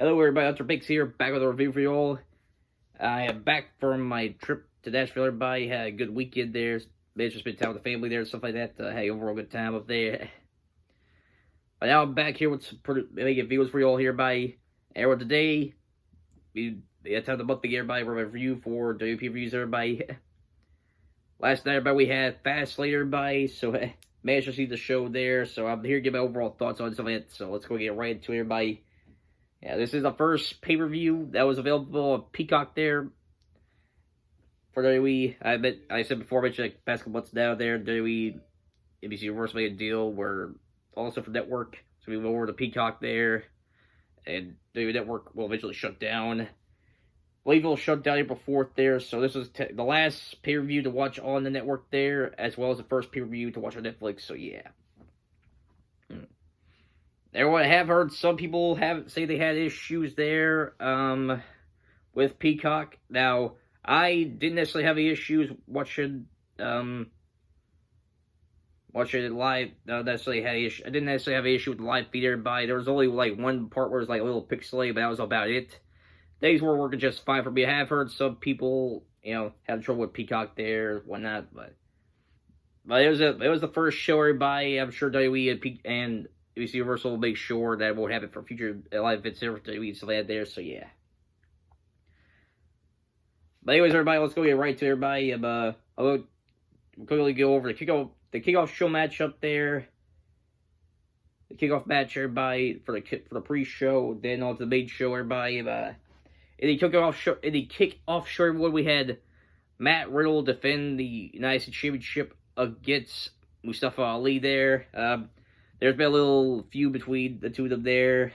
Hello everybody, Dr. Biggs here, back with a review for you all. I am back from my trip to Nashville. Everybody had a good weekend there. Managed to spend time with the family there and stuff like that. Hey, overall good time up there. But now I'm back here with some pretty making videos for you all here by Arrow today. We had time of the month to get everybody for a review for WP reviews, everybody. Last night, everybody, we had Fastlane, everybody. So managed to see the show there. So I'm here to give my overall thoughts on some of it. So let's go get right into it, everybody. Yeah, this is the first pay-per-view that was available on Peacock there for WWE. I said before, I mentioned like past couple months now there, WWE, NBC Universal made a deal where also for network, so we move over to Peacock there, and WWE Network will eventually shut down. I believe it'll shut down April 4th there, so this was the last pay-per-view to watch on the network there, as well as the first pay-per-view to watch on Netflix, so yeah. Everyone, I have heard some people say they had issues there with Peacock. Now, I didn't necessarily have any issues watching it live. I didn't necessarily have an issue with the live feed everybody. There was only like one part where it was like a little pixelated, but that was about it. Things were working just fine for me. I have heard some people, have trouble with Peacock there, whatnot, but it was the first show, everybody. I'm sure WWE and NBC Universal will make sure that it won't happen for future live events there for WWE and stuff like that there, so yeah. But anyways, everybody, let's go get right to everybody. I'll quickly go over the kickoff show match up there. The kickoff match, everybody, for the pre-show, then on to the main show, everybody. In the kickoff show, everyone, we had Matt Riddle defend the United States Championship against Mustafa Ali there. There's been a little feud between the two of them there,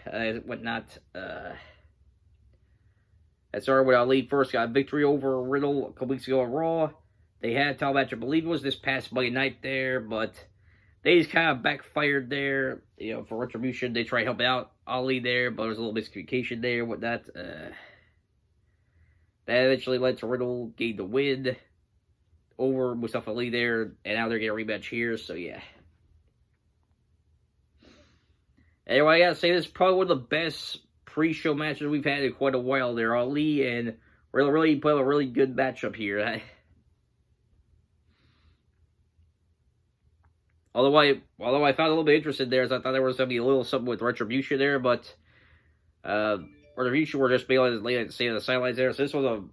whatnot. That started with Ali first got a victory over Riddle a couple weeks ago on Raw. They had a title match, I believe it was this past Monday night there, but they just kind of backfired there, for Retribution. They tried to help out Ali there, but there was a little miscommunication there, whatnot. That eventually led to Riddle getting the win over Mustafa Ali there, and now they're getting a rematch here, so yeah. Anyway, I gotta say, this is probably one of the best pre-show matches we've had in quite a while there. Ali and Riddle really put up a really good matchup here. Although I found it a little bit interesting there, as I thought there was going to be a little something with Retribution there, but Retribution were just being able to stay on the sidelines there. So this was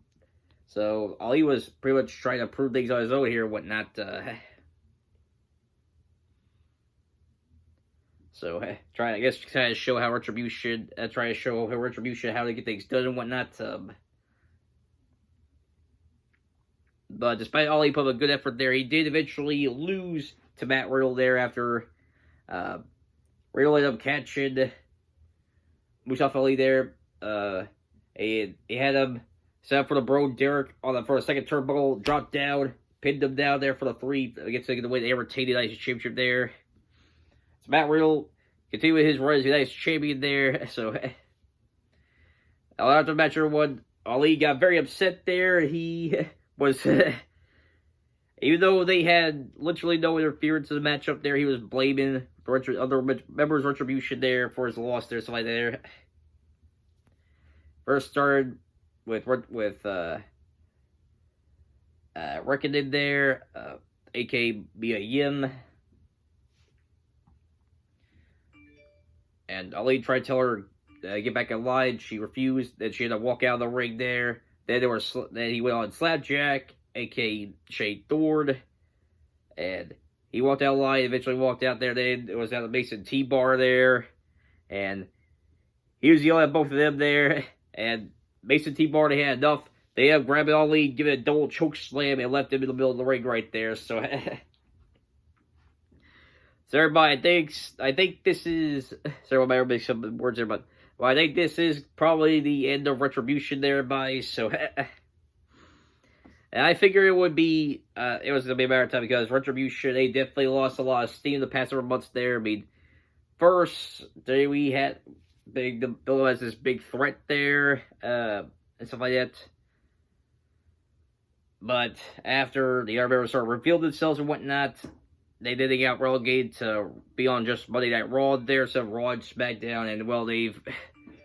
so Ali was pretty much trying to prove things on his own here and whatnot. So, try to show how Retribution, how to get things done and whatnot. But despite all he put up a good effort there, he did eventually lose to Matt Riddle there after Riddle ended up catching Mustafa Ali there. He had him set up for the Bro Derek for the second turnbuckle, dropped down, pinned him down there for the 3 against the way they retained the United States Championship there. So Matt Riddle continued his run as the United States Champion there. So after the match, everyone, Ali got very upset there. He was, even though they had literally no interference in the matchup there, he was blaming the other members' Retribution there for his loss there, something like that. First started with Reckoning there, a.k.a. Mia Yim. And Ali tried to tell her get back in line. She refused. Then she had to walk out of the ring there. Then he went on Slapjack, a.k.a. Shane Thorne. And he walked out of line, eventually walked out there. Then it was at the Mason T-Bar there. And he was yelling at both of them there. And Mason T-Bar, they had enough. They have grabbed Ali, given a double choke slam, and left him in the middle of the ring right there. So, so everybody, I think this is, sorry, I might some words there, but I think this is probably the end of Retribution there, everybody. So, and I figure it would be, it was going to be a matter of time because Retribution, they definitely lost a lot of steam the past several months there. I mean, first, we had the Bill as this big threat there, and stuff like that. But after the other members started revealed themselves and whatnot, they got relegated to be on just Monday Night Raw there, so Raw and SmackDown, and well, they've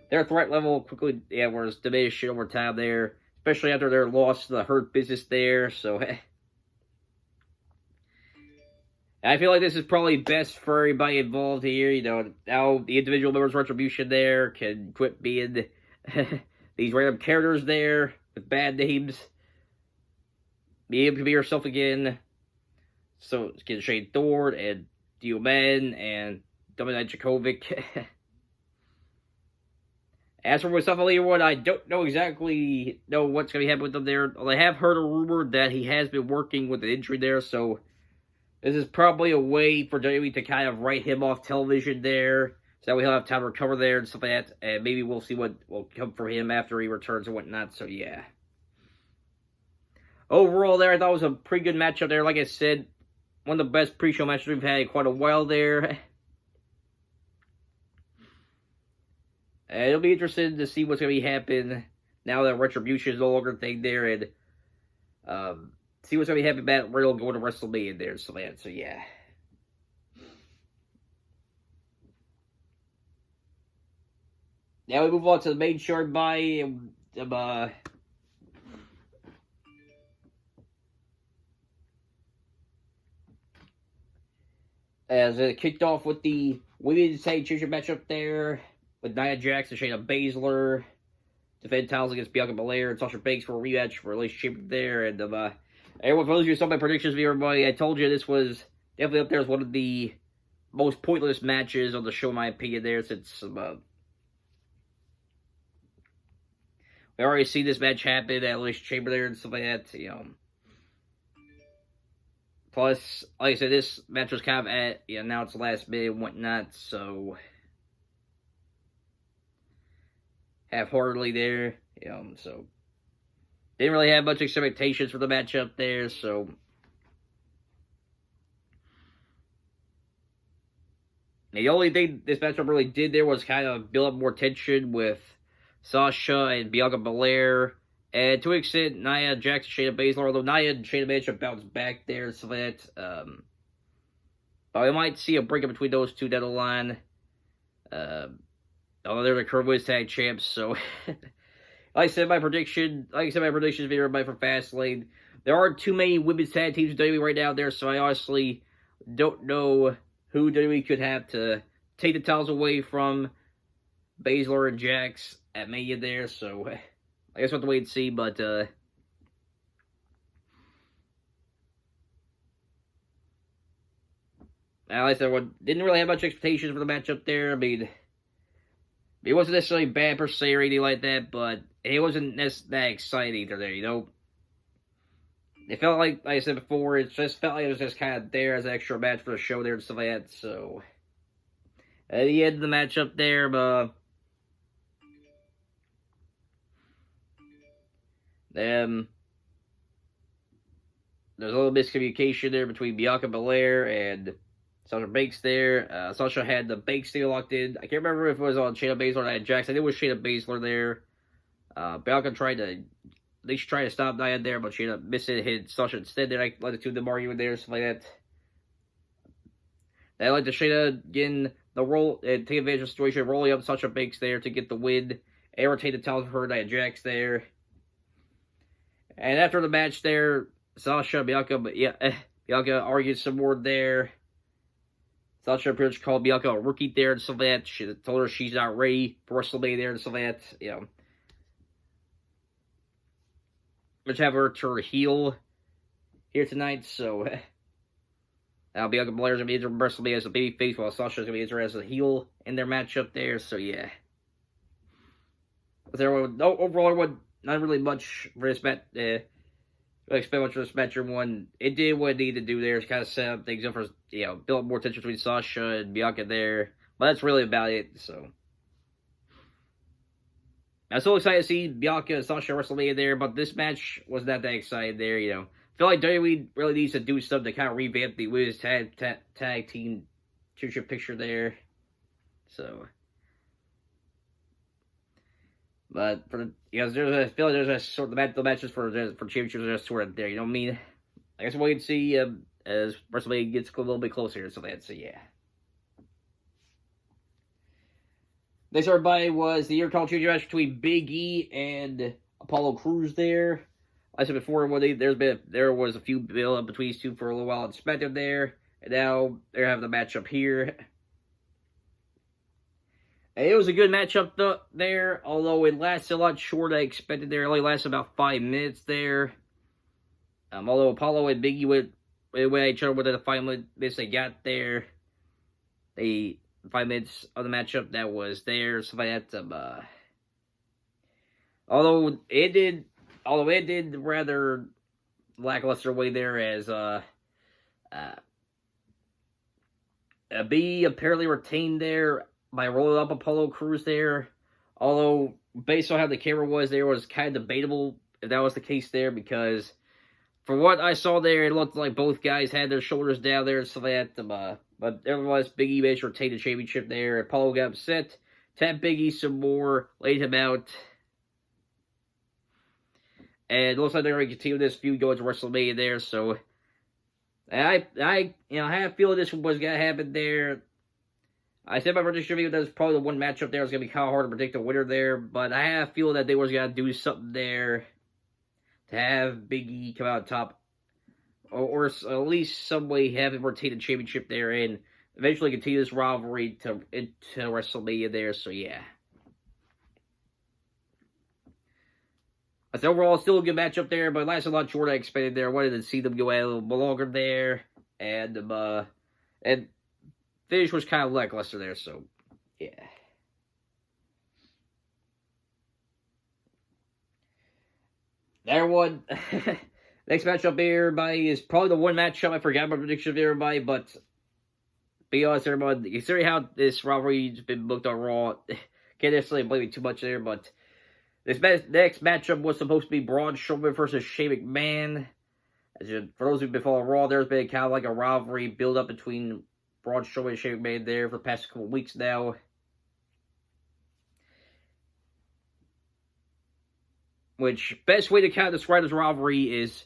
their threat level quickly, was diminished over time there, especially after their loss to the Hurt Business there. So I feel like this is probably best for everybody involved here. Now the individual members of Retribution there can quit being these random characters there with bad names. Be able to be yourself again. So it's getting Shane Thorne and Dio Man and Dominik Djokovic. As for Mustafa Ali one, I don't know exactly what's going to happen with them there. I have heard a rumor that he has been working with an injury there, so this is probably a way for WWE to kind of write him off television there, so that way he'll have time to recover there and stuff like that, and maybe we'll see what will come from him after he returns and whatnot, so yeah. Overall there, I thought it was a pretty good matchup there. Like I said, one of the best pre-show matches we've had in quite a while there. And it'll be interesting to see what's going to be happening now that Retribution is no longer a thing there, and see what's going to be happening about Riddle going to WrestleMania there, so yeah. Now we move on to the main show by as it kicked off with the Women's Tag Championship matchup there, with Nia Jax and Shayna Baszler defend titles against Bianca Belair and Sasha Banks for a rematch for relationship there. And everyone, for those of you who saw my predictions of everybody, I told you this was definitely up there as one of the most pointless matches on the show, in my opinion. There, since we already see this match happen at Elimination Chamber there and stuff like that. Plus, like I said, this match was kind of at now it's the last minute and whatnot, so half-heartedly there, so didn't really have much expectations for the matchup there, so the only thing this matchup really did there was kind of build up more tension with Sasha and Bianca Belair, and to an extent, Nia Jax and Shayna Baszler, although Nia and Shayna Baszler bounced back there, so that, but we might see a breakup between those two down the line, although they're the current Women's Tag Champs, so like I said, my predictions for everybody from Fastlane, there aren't too many women's tag teams in WWE right now there, so I honestly don't know who WWE could have to take the titles away from Baszler and Jax at Mania there, so I guess we'll have to wait and see, but and like I said, didn't really have much expectations for the matchup there. I mean, it wasn't necessarily bad per se or anything like that, but it wasn't that exciting either there, It felt like I said before, it just felt like it was just kind of there as an extra match for the show there and stuff like that, so at the end of the matchup there, there's a little miscommunication there between Bianca Belair and Sasha Banks there. Sasha had the Banks thing locked in. I can't remember if it was on Shayna Baszler or Nia Jax. I think it was Shayna Baszler there. Bianca tried to stop Nia there, but Shayna missed it, hit Sasha instead. Then I let the two of them argue there, stuff like that. Then I like to Shayna getting the roll and take advantage of the situation, rolling up Sasha Banks there to get the win. And retain the title for her, Nia Jax there. And after the match there, Sasha, Bianca argued some more there. Sasha pretty much called Bianca a rookie there and stuff like that. She told her she's not ready for WrestleMania there and stuff like that. Let's have her turn heel here tonight. So Bianca Belair's gonna be in WrestleMania as a babyface, while Sasha's gonna be in as a heel in their matchup there. So yeah, overall, not really much for this match. Expect much for this match. One, it did what it needed to do there. It's kind of set up things up for, build up more tension between Sasha and Bianca there. But that's really about it, so. I'm so excited to see Bianca and Sasha WrestleMania there, but this match was not that exciting there, I feel like WWE really needs to do something to kind of revamp the women's tag team championship picture there. So. But for I feel like there's a sort of the matches for championships are just sort of there. You know what I mean? I guess we'll wait and see as WrestleMania gets a little bit closer. So yeah. Next, everybody, was the Intercontinental match between Big E and Apollo Crews there. Like I said before, there was a few build up between these two for a little while in SmackDown there, and now they're having the matchup here. And it was a good matchup there, although it lasted a lot shorter than I expected there. It only lasted about 5 minutes there. Although Apollo and Big E went at each other within the 5 minutes they got there. 5 minutes of the matchup that was there, so like that. Although it did rather lackluster way there, as B apparently retained there by rolling up Apollo Crews there. Although based on how the camera was, there was kind of debatable if that was the case there, because from what I saw there, it looked like both guys had their shoulders down there, so that but nevertheless, Big E managed to retain the championship there. Apollo got upset, tapped Big E some more, laid him out. And it looks like they're going to continue this feud going to WrestleMania there. So I have a feeling this was going to happen there. I said my prediction video that was probably the one matchup there was going to be kind of hard to predict the winner there, but I have a feeling that they was going to do something there to have Big E come out top, or at least some way have him retain the championship there and eventually continue this rivalry into WrestleMania there. So yeah. I said overall, still a good matchup there, but it lasted a lot shorter than I expected there. I wanted to see them go at a little longer there, and finish was kind of lackluster there. So yeah. There one. Next matchup here, everybody, is probably the one matchup I forgot my prediction of everybody, but be honest, everybody, considering how this rivalry's been booked on Raw, can't necessarily blame me too much there, but this next matchup was supposed to be Braun Strowman versus Shane McMahon. For those who've been following Raw, there's been kind of like a rivalry build up between Braun Strowman and Shane McMahon there for the past couple of weeks now. Which, best way to kind of describe this rivalry is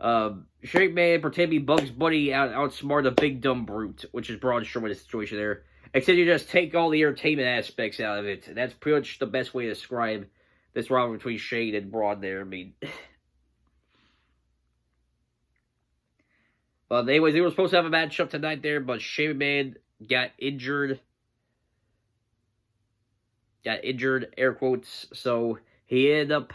Shane McMahon pretend to be Bugs Bunny outsmart a big dumb brute, which is Braun Strowman's situation there. Except you just take all the entertainment aspects out of it. That's pretty much the best way to describe this rivalry between Shane and Braun there. I mean, but anyways, they were supposed to have a matchup tonight there, but Shane McMahon got injured. Air quotes. So he ended up.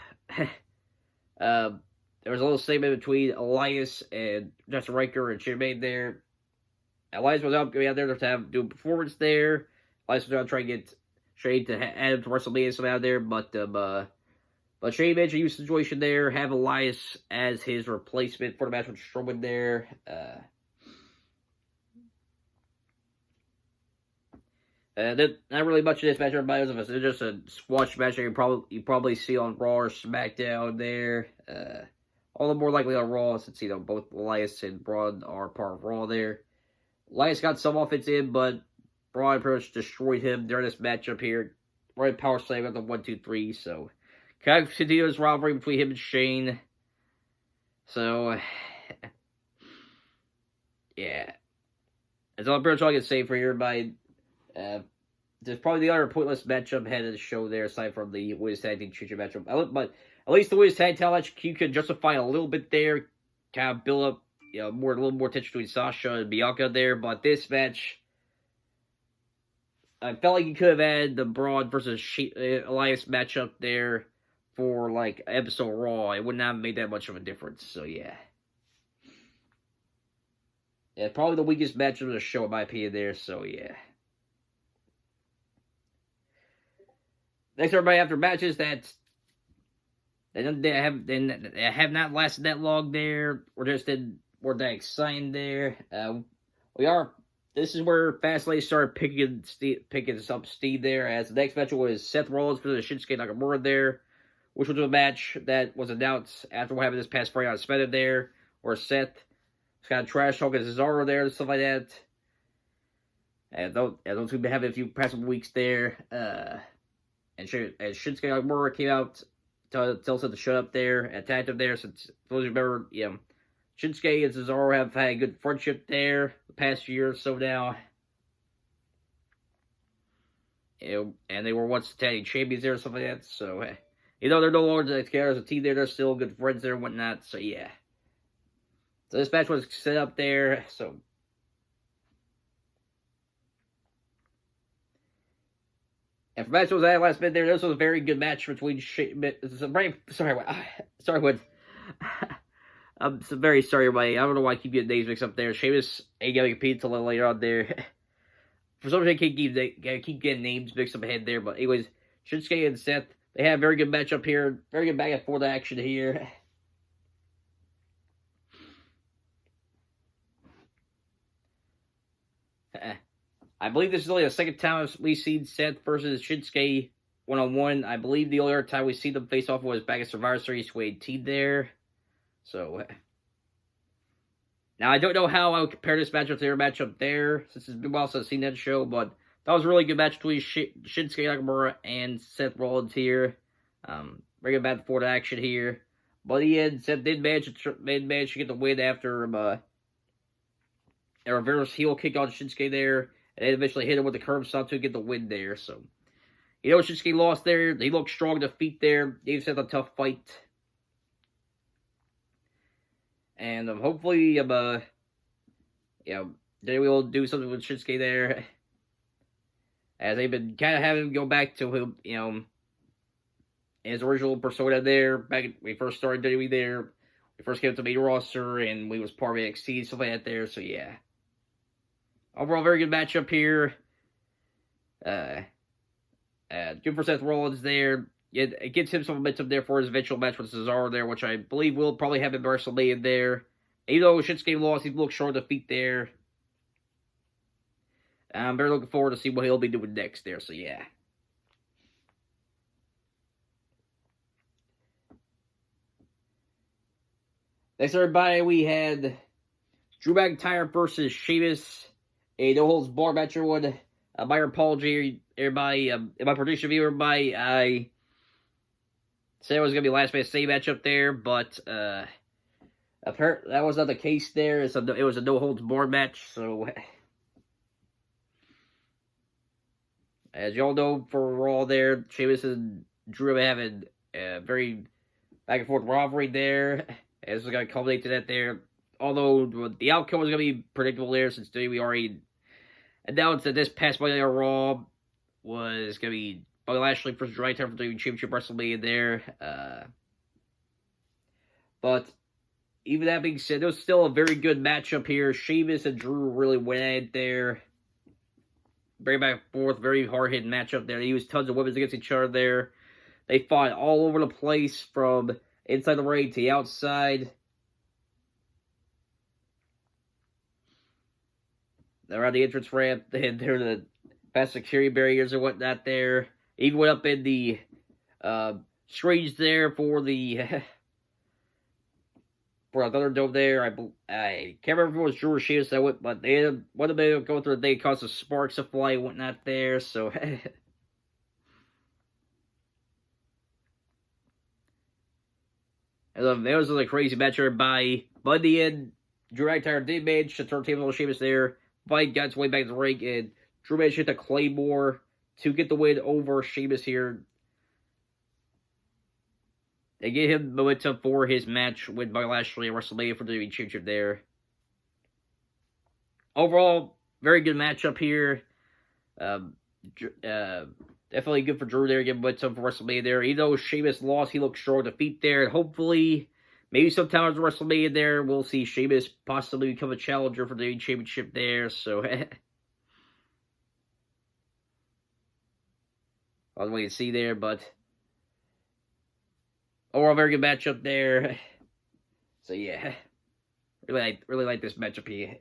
There was a little segment between Elias and Justin Riker and Shane McMahon there. Elias was out there to do a performance there. Elias was out trying to get Shane to add him to WrestleMania somehow there, but Shane managed to use the situation there, have Elias as his replacement for the match with Strowman there. Not really much of this match, everybody. It was just a squash match you probably see on Raw or SmackDown there. All the more likely on Raw, since both Elias and Braun are part of Raw there. Elias got some offense in, but Braun pretty much destroyed him during this matchup here. Right power slam at the 1, 2, 3. So kind of continuous rivalry between him and Shane. So yeah, that's all pretty much all I can say for everybody. There's probably the other pointless matchup ahead of the show there, aside from the Women's Tag Team Championship matchup. But at least the Women's Tag Team match, you could justify a little bit there, kind of build up, a little more tension between Sasha and Bianca there. But this match, I felt like you could have had the Braun versus Elias matchup there for like episode Raw. It would not have made that much of a difference. So yeah. Yeah, probably the weakest match of the show in my opinion there. So yeah. Next, everybody, after matches that have not lasted that long there, we're that exciting there. This is where Fastlane started picking up steam there, as the next match was Seth Rollins versus Shinsuke Nakamura there, which was a match that was announced after what happened this past Friday on SmackDown there, where Seth was kind of trash talking Cesaro there and stuff like that. And those who've been having a few past weeks there, and Shinsuke Nakamura came out to tell Seth to shut up there, attacked him there. Since those who remember, Shinsuke and Cesaro have had a good friendship there the past year or so now. And they were once tag team champions there or something like that. So, they're no longer together as a team there. They're still good friends there and whatnot. So, yeah. So, this match was set up there. So, and for match was that last minute there, this was a very good match between I'm so very sorry, everybody. I don't know why I keep getting names mixed up there. Sheamus ain't gonna compete until later on there. For some reason, I keep getting names mixed up ahead there. But anyways, Shinsuke and Seth, they had a very good matchup here. Very good back and forth action here. I believe this is only the second time we've seen Seth versus Shinsuke one-on-one. I believe the only other time we see them face off was back at Survivor Series 2018 there. So, now I don't know how I would compare this matchup to their matchup there, since it's been a while since I've seen that show, but that was a really good match between Shinsuke Nakamura and Seth Rollins here. Very good back and forth action here. But in the end, Seth did manage to get the win after a reverse heel kick on Shinsuke there. And then eventually hit him with the curb stomp to get the win there. So, Shinsuke lost there. He looked strong to defeat there. Gave Seth a tough fight. And hopefully, they will do something with Shinsuke there. As they've been kind of having him go back to him, his original persona there. Back when we first started WWE there. We first came to the main roster and we was part of NXT, stuff like that there. So, yeah. Overall, very good matchup here. Good for Seth Rollins there. It gets him some momentum there for his eventual match with Cesaro there, which I believe will probably have him WrestleMania there. Even though Shinsuke lost, he looked short of defeat there. I'm very looking forward to see what he'll be doing next there, so yeah. Next, everybody, we had Drew McIntyre versus Sheamus. A no-holds-barred match, everyone. My apology, everybody. In my prediction video, everybody, I said it was going to be last man standing matchup there, but apparently that was not the case there. It was a no-holds-barred match, so as y'all know, for Raw there, Sheamus and Drew have having a very back-and-forth rivalry there. And this is going to culminate to that there. Although the outcome was going to be predictable there, since today we already announced that this past Monday Night Raw was going to be Bobby Lashley versus Drew McIntyre for the Championship WrestleMania there. But even that being said, it was still a very good matchup here. Sheamus and Drew really went at it there. Very back and forth, very hard-hitting matchup there. They used tons of weapons against each other there. They fought all over the place from inside the ring to the outside. Around the entrance ramp, they're the past security barriers and whatnot there. Even went up in the screens there for the for another dome there. I can't remember if it was Drew or Sheamus that went, but they ended one of them going through the day caused the sparks to fly and whatnot there. So it was a crazy match everybody. But in the end, Drew McIntyre did manage to turn table on Sheamus there. Fight got its way back to the ring, and Drew managed to hit the Claymore to get the win over Sheamus here. They get him momentum for his match with Bobby Lashley at WrestleMania for the WWE Championship there. Overall, very good matchup here. Definitely good for Drew there, getting momentum for WrestleMania there. Even though Sheamus lost, he looked strong to defeat there. And hopefully, maybe sometime after WrestleMania there, we'll see Sheamus possibly become a challenger for the championship there. So, I'll wait and see there. But overall, very good matchup there. So, yeah. Really like this matchup here.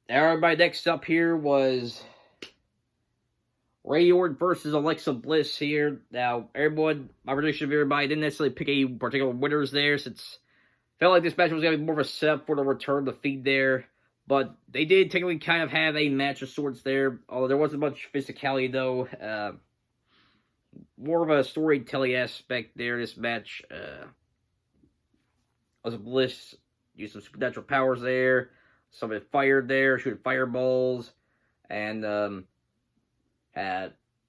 Everybody, next up here was Randy Orton versus Alexa Bliss here. Now, my prediction of everybody didn't necessarily pick any particular winners there, since I felt like this match was going to be more of a setup for the return to feed there. But they did technically kind of have a match of sorts there, although there wasn't much physicality, though. More of a storytelling aspect there, this match. Alexa Bliss used some supernatural powers there. somebody fired there, shooting fireballs, and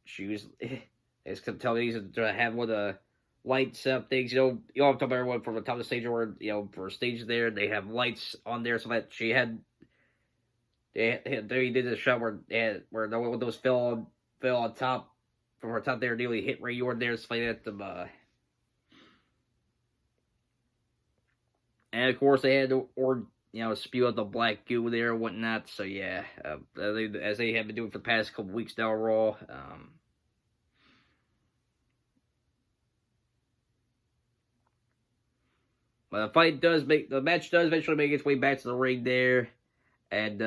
she was. It's to tell these to have one of the lights up things. You know, I'm talking about everyone from the top of the stage, where for stage there they have lights on there, so that she had. They did a shot where the windows fell on top from her top there, nearly hit Ray Jordan there, so like that. And of course they had to spew out the black goo there and whatnot. So yeah, as they have been doing for the past couple weeks now, Raw. But the match does eventually make its way back to the ring there, and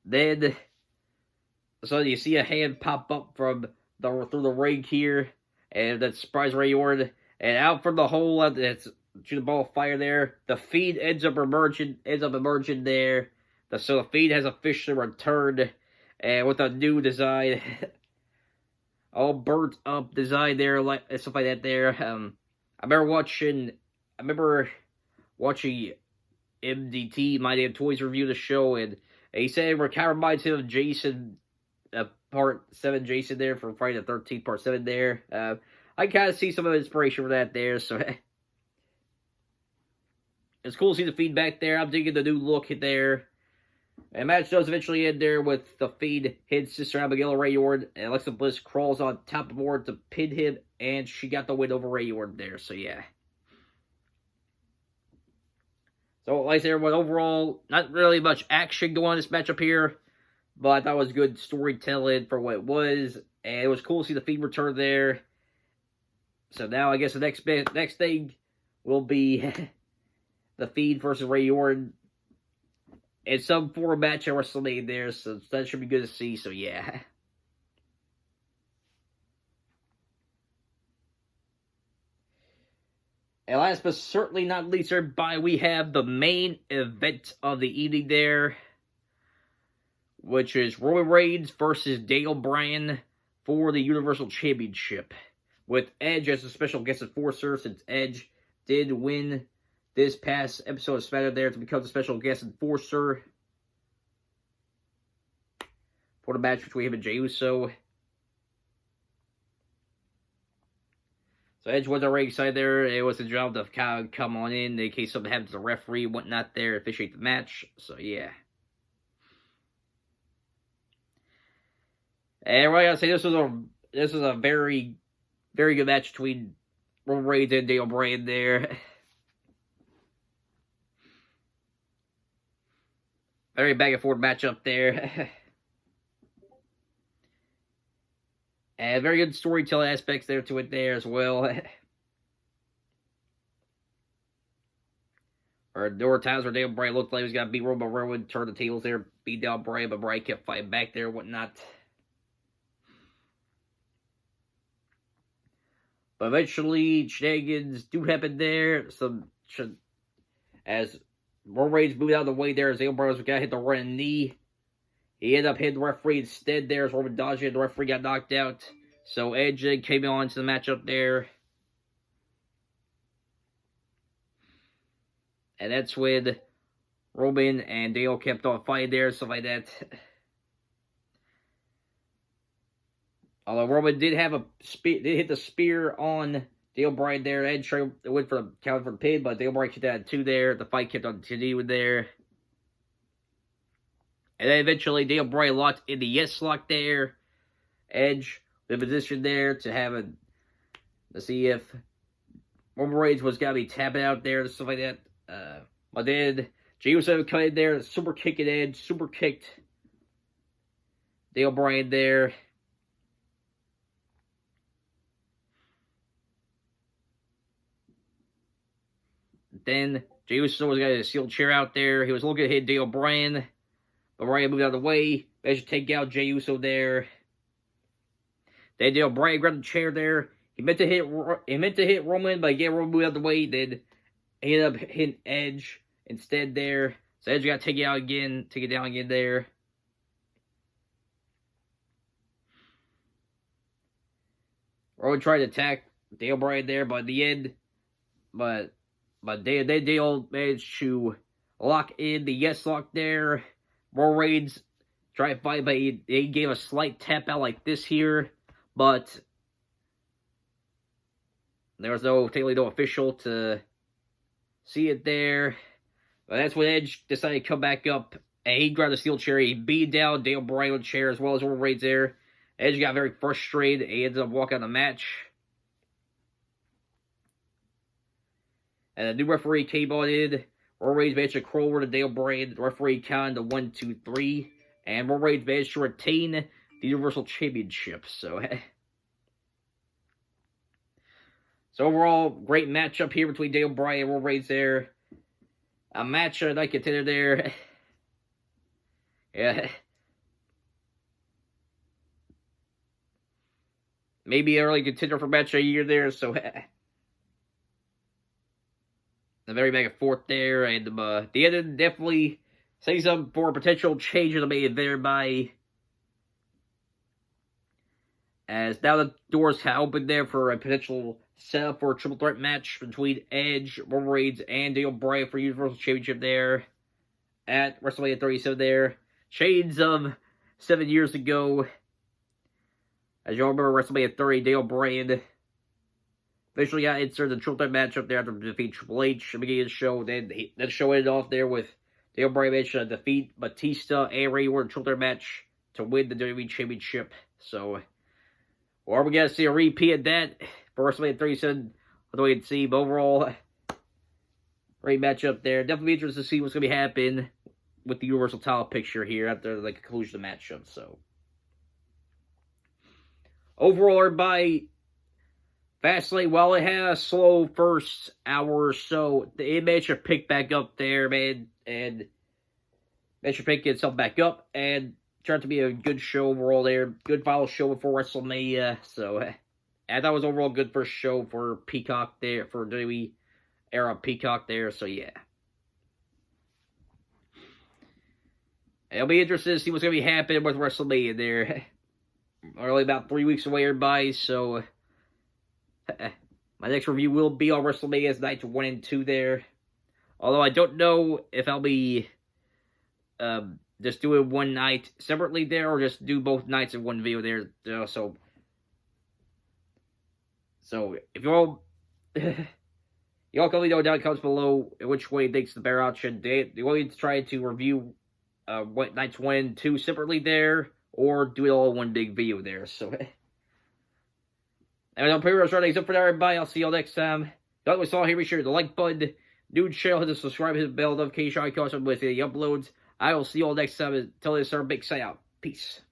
then so you see a hand pop up from through the ring here, and that surprise Ray Jordan, and out from the hole it's shoot the ball of fire there. The Fiend ends up emerging there. So the Fiend has officially returned, and with a new design, all burnt up design there, like stuff like that there. I remember watching MDT, My Damn Toys, review the show, and he said it kind of reminds him of Jason, Part 7 Jason there from Friday the 13th, Part 7 there. I kind of see some of the inspiration for that there, so it's cool to see the Fiend back there. I'm digging the new look there. And the match does eventually end there with the Fiend hitting Sister Abigail Ray Jordan, and Alexa Bliss crawls on top of Jordan to pin him, and she got the win over Ray Jordan there, so yeah. So, like I said, everyone, overall, not really much action going on in this matchup here, but I thought it was good storytelling for what it was, and it was cool to see the Fiend return there. So now I guess the next thing will be the Fiend versus Ray Jordan in some form match at WrestleMania there, so that should be good to see, so yeah. And last but certainly not least, everybody, we have the main event of the evening there, which is Roman Reigns versus Daniel Bryan for the Universal Championship, with Edge as a special guest enforcer, since Edge did win this past episode of SmackDown there to become the special guest enforcer for the match between him and Jey Uso. So Edge was already excited there. It was a job to kind of come on in case something happens to the referee and whatnot there, officiate the match. So yeah. And what I gotta say, this was a very, very good match between Roman Reigns and Daniel Bryan there. Very back and forth matchup there. And very good storytelling aspects there to it there as well. Or there were times where Daniel Bryan looked like he was going to beat Roman, turn the tables there, beat down Bryan, but Bryan kept fighting back there and whatnot. But eventually, shenanigans do happen there. As Roman Reigns moved out of the way there, as Daniel Bryan was going to hit the running knee. He ended up hitting the referee instead there as Roman dodged it. The referee got knocked out. So Edge came on to the matchup there. And that's when Roman and Daniel kept on fighting there, stuff like that. Although Roman did hit the spear on Daniel Bryan there. Edge went for the count for the pin, but Daniel Bryan kept that 2 there. The fight kept on continuing there. And then eventually Daniel Bryan locked in the yes lock there. Edge in position there to see if Roman Reigns was going to be tapping out there and stuff like that. But then Jey Uso come in there, super kicking Edge, super kicked Daniel Bryan there. Then Jey Uso was got a sealed chair out there. He was looking to hit Daniel Bryan. But Bryan moved out of the way. Managed to take out Jey Uso there. Then Daniel Bryan grabbed the chair there. He meant to hit Roman, but again, Roman moved out of the way. Then he ended up hitting Edge instead there. So Edge got to take it down again there. Roman tried to attack Daniel Bryan there, but in the end, Daniel managed to lock in the yes lock there. Roman Reigns tried to fight, but he gave a slight tap out like this here, but there was technically no official to see it there. But that's when Edge decided to come back up, and he grabbed the steel chair. He beat down Daniel Bryan with the chair as well as Roman Reigns there. Edge got very frustrated. He ended up walking out of the match. And a new referee came on in. Roman Reigns managed to crawl over to Daniel Bryan. The referee counted to 1, 2, 3. And Roman Reigns managed to retain the Universal Championship. So overall, great matchup here between Daniel Bryan and Roman Reigns there. A match I'd like to contender there. Yeah. Maybe early contender for match of the year there, so the very back and forth there, and the end definitely setting up for a potential change in the main event there by, as now the doors have opened there for a potential setup for a triple threat match between Edge, Roman Reigns, and Daniel Bryan for Universal Championship there at WrestleMania 37 there. Shades of 7 years ago. As y'all remember, WrestleMania 30, Daniel Bryan officially got inserted in the triple threat matchup there after defeat Triple H at the beginning of the show. Then the show ended off there with Daniel Bryan managed to defeat Batista and Randy Orton in a triple threat match to win the WWE Championship. So, or we gotta see a repeat of that for WrestleMania 37. I'll wait and see. But overall, great matchup there. Definitely interested to see what's gonna be happening with the Universal title picture here after the conclusion of the matchup. So, overall, everybody, Fastlane, while it had a slow first hour or so, it managed to pick back up there, man, and managed to pick itself back up, and turned out to be a good show overall there. Good final show before WrestleMania, so I thought it was overall good first show for Peacock there, for WWE era Peacock there, so yeah. It'll be interesting to see what's going to be happening with WrestleMania there. Only about 3 weeks away, everybody, so my next review will be on WrestleMania's nights 1 and 2 there. Although I don't know if I'll be just doing one night separately there, or just do both nights in one video there. So if you all y'all can let me know down in the comments below which way you think's the better option. Do you want me to try to review what nights 1 and 2 separately there, or do it all in one big video there? So and I'm pretty much running up for that, everybody. I'll see y'all next time. If you like what we saw here, be sure to the like button, new channel, hit the subscribe, hit the bell notification icon with any uploads. I will see y'all next time. Until then, sir, big sign out. Peace.